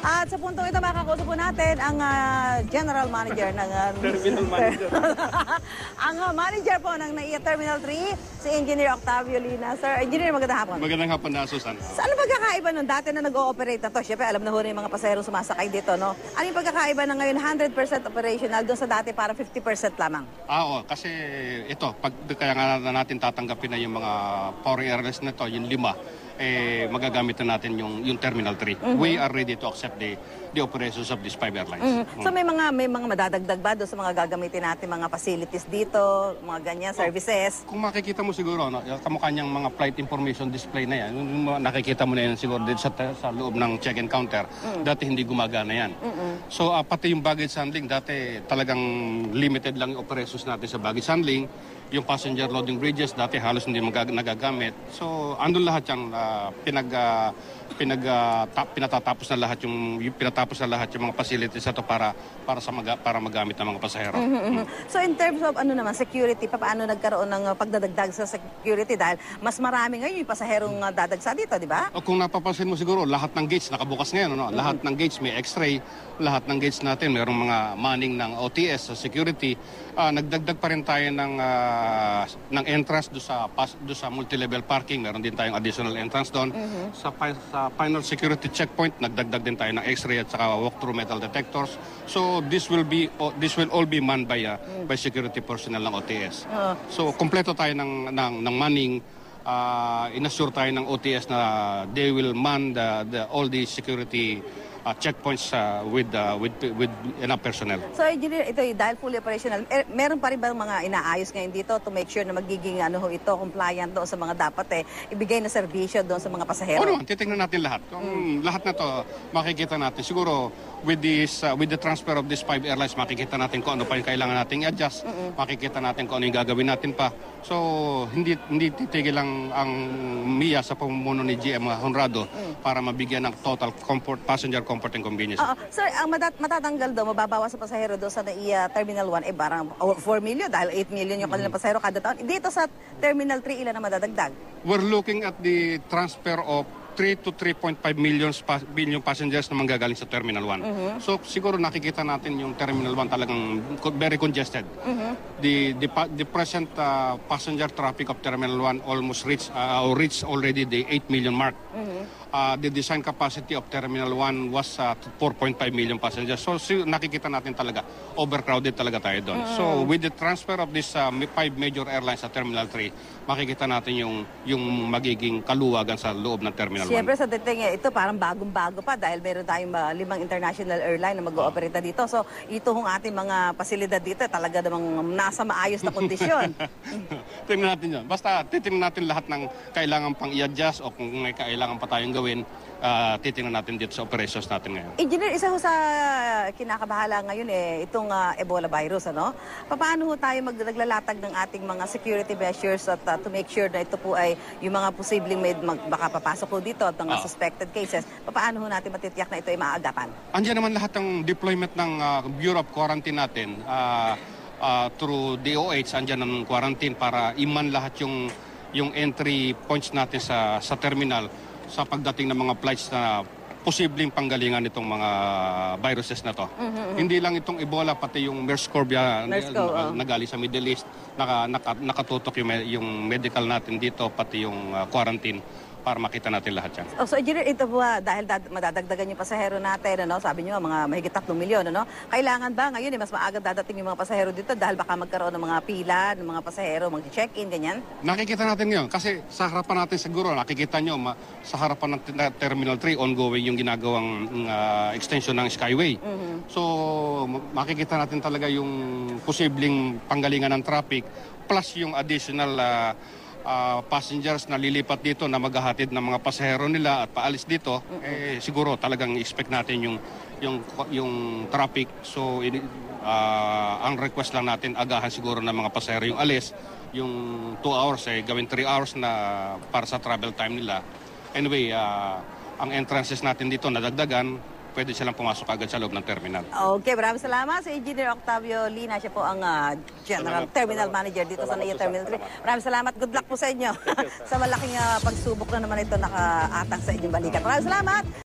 At sa puntong ito, makakausap po natin ang General Manager ng... Terminal Manager. ang manager po ng NAIA Terminal 3, si Engineer Octavio Lina. Sir, Engineer, magandang hapon. Magandang hapon na, Susan. Sa ano pagkakaiba nun? Dati na nag-ooperate na to, syempre alam na ho rin yung mga pasahero sumasakay dito, no? Ano yung pagkakaiba na ngayon 100% operational doon sa dati para 50% lamang? Oo, kasi ito, kaya nga natin tatanggapin na yung mga foreign airlines na to, yung 5, magagamit na natin yung Terminal 3. We are ready to accept the operations of these 5 airlines. So may mga madadagdag ba doon sa mga gagamitin natin mga facilities dito, mga ganyan, services? Kung makikita mo siguro, no, kamukha niyang mga flight information display na yan, nakikita mo na yan siguro dito sa loob ng check-in counter. Dati hindi gumagana yan. So pati yung baggage handling, dati talagang limited lang yung operations natin sa baggage handling. Yung passenger loading bridges, dati halos hindi nagagamit. So andun lahat yan, pinatapos na lahat yung mga facilities na to para magamit ng mga pasahero. So in terms of security, paano nagkaroon ng pagdadagdag sa security dahil mas marami ngayon yung pasaherong dadagsa dito, di ba? O kung napapansin mo siguro, lahat ng gates nakabukas ngayon, no? Lahat ng gates may X-ray, lahat ng gates natin mayroong mga manning ng OTS sa security. Nagdagdag pa rin tayo ng entrance do sa multi-level parking, meron din tayong additional entrance doon. Sa final security checkpoint, nagdagdag din tayo ng X-ray at saka walk-through metal detectors. So this will all be manned by security personnel ng OTS. So kompleto tayo ng manning. Inassure tayo ng OTS na they will man all the security checkpoints with enough personnel. So, Engineer, ito dahil fully operational, meron pa rin ba mga inaayos ngayon dito to make sure na magiging compliant doon sa mga dapat ibigay na serbisyo doon sa mga pasahero? Oo naman, titingnan natin lahat. Kung lahat na to makikita natin. Siguro with the transfer of these 5 airlines, makikita natin kung ano pa yung kailangan nating i-adjust. Makikita natin kung ano yung gagawin natin pa. So, hindi titigil lang ang MIA sa pamumuno ni GM Honrado para mabigyan ng total passenger comfort and convenience. Sir, ang matatanggal doon, mababawas sa pasahero doon sa NAIA Terminal 1, parang 4 million dahil 8 million yung kanilang pasahero kada taon. Dito sa Terminal 3, ilan na madadagdag? We're looking at the transfer of 3 to 3.5 billion passengers na manggagaling sa Terminal 1. So siguro nakikita natin yung Terminal 1 talagang very congested. The present passenger traffic of Terminal 1 almost reached already the 8 million mark. The design capacity of Terminal 1 was 4.5 million passengers. So nakikita natin talaga, overcrowded talaga tayo doon. So with the transfer of these 5 major airlines sa Terminal 3, makikita natin yung magiging kaluwagan sa loob ng Terminal 1. Siyempre sa dating ito parang bagong-bago pa dahil meron tayong 5 international airline na mag-ooperate dito. So ito hong ating mga pasilidad dito talaga namang nasa maayos na kondisyon. Tingnan natin yan. Basta titingnan natin lahat ng kailangan pang i-adjust o kung may kailangan pa tayong gawin, titingnan natin dito sa operations natin ngayon. Engineer, isa ho sa kinakabahala ngayon itong Ebola virus, ano? Paano ho tayo naglalatag ng ating mga security measures at to make sure na ito po ay yung mga posibleng baka papasok ho dito at mga suspected cases, paano ho natin matitiyak na ito ay maaagapan? Andiyan naman lahat ng deployment ng Bureau of Quarantine natin through DOH, andiyan ng quarantine para iman lahat yung entry points natin sa terminal sa pagdating ng mga flights na posibleng panggalingan nitong mga viruses na to. Hindi lang itong Ebola, pati yung MERS-CoV na galing sa Middle East, nakatutok yung medical natin dito, pati yung quarantine para makita natin lahat yan. So, Engineer, ito ba dahil madadagdagan yung pasahero natin, sabi nyo, mga mahigit 3 milyon, kailangan ba ngayon mas maaga dadating yung mga pasahero dito dahil baka magkaroon ng mga pila, ng mga pasahero, mag-check-in, ganyan? Nakikita natin ngayon kasi sa harapan natin siguro, nakikita nyo, sa harapan ng Terminal 3, ongoing yung ginagawang extension ng Skyway. So, makikita natin talaga yung posibleng panggalingan ng traffic plus yung additional passengers na lilipat dito na maghahatid ng mga pasahero nila at paalis dito, siguro talagang expect natin yung traffic. So ang request lang natin, agahan siguro ng mga pasahero yung alis, yung 2 hours gawin 3 hours na para sa travel time nila. Anyway, ang entrances natin dito nadagdagan, pwede silang pumasok agad sa loob ng terminal. Okay, maraming salamat sa Engineer Octavio Lina. Siya po ang General Terminal Manager dito sa NAIA Terminal 3. Maraming salamat. Good luck po sa inyo. Sa malaking pagsubok na naman ito nakaatang sa inyong balikan. Maraming salamat.